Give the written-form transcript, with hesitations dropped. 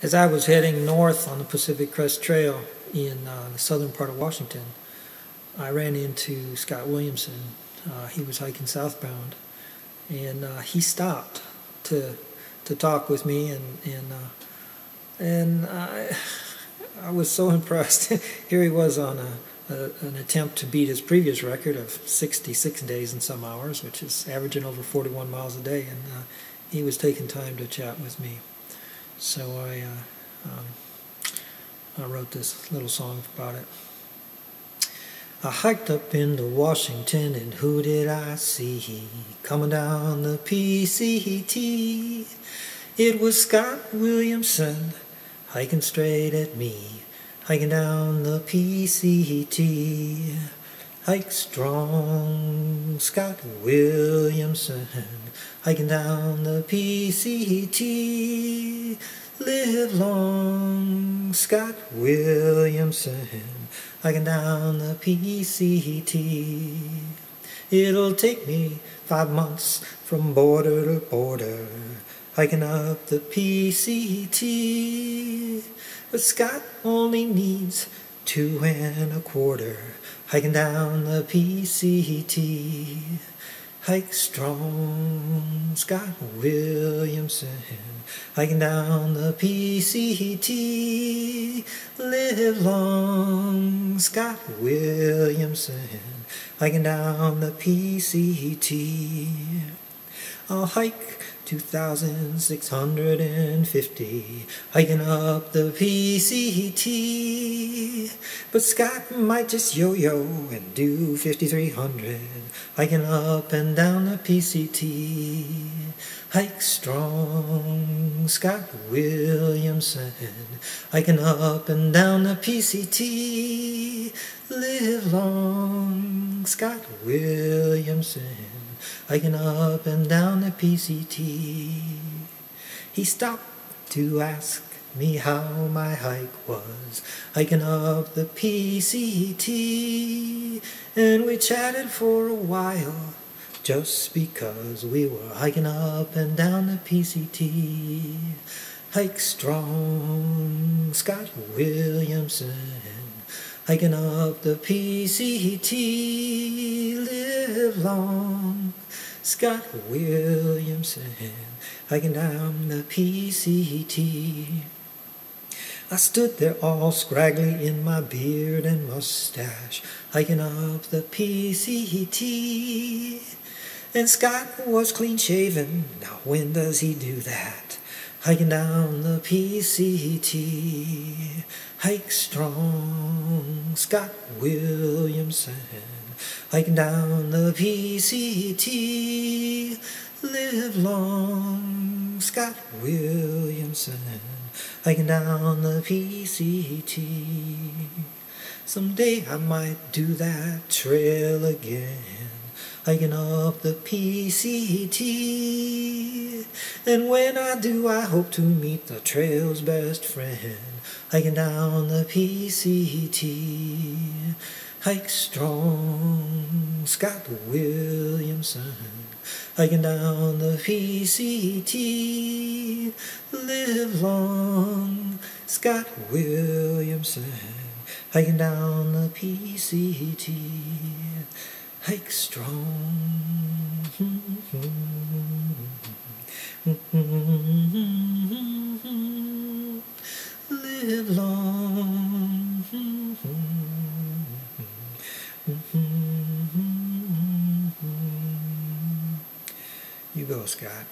As I was heading north on the Pacific Crest Trail in the southern part of Washington, I ran into Scott Williamson. He was hiking southbound, and he stopped to talk with me, and I was so impressed. Here he was on an attempt to beat his previous record of 66 days and some hours, which is averaging over 41 miles a day, and he was taking time to chat with me. So I wrote this little song about it. I hiked up into Washington, and who did I see coming down the PCT? It was Scott Williamson, hiking straight at me, hiking down the PCT. Hike strong, Scott Williamson, hiking down the PCT. Live long, Scott Williamson, hiking down the PCT. It'll take me 5 months from border to border, hiking up the PCT. But Scott only needs 2 1/4, hiking down the PCT. Hike strong, Scott Williamson, hiking down the PCT. Live long, Scott Williamson, hiking down the PCT. I'll hike 2,650, hiking up the PCT. But Scott might just yo-yo and do 5,300, hiking up and down the PCT. Hike strong, Scott Williamson, hiking up and down the PCT. Live long, Scott Williamson, hiking up and down the PCT. He stopped to ask me how my hike was, hiking up the PCT. And we chatted for a while, just because we were hiking up and down the PCT. Hike strong, Scott Williamson, hiking up the PCT. Live long, Scott Williamson, hiking down the PCT. I stood there all scraggly in my beard and mustache, hiking up the PCT. And Scott was clean shaven. Now when does he do that? Hiking down the PCT. Hike strong, Scott Williamson, hiking down the PCT. Live long, Scott Williamson, hiking down the PCT. Someday I might do that trail again, hiking up the PCT. And when I do, I hope to meet the trail's best friend, hiking down the PCT. Hike strong, Scott Williamson, hiking down the PCT. Live long, Scott Williamson, hiking down the PCT. Hike strong, live long. You go, Scott.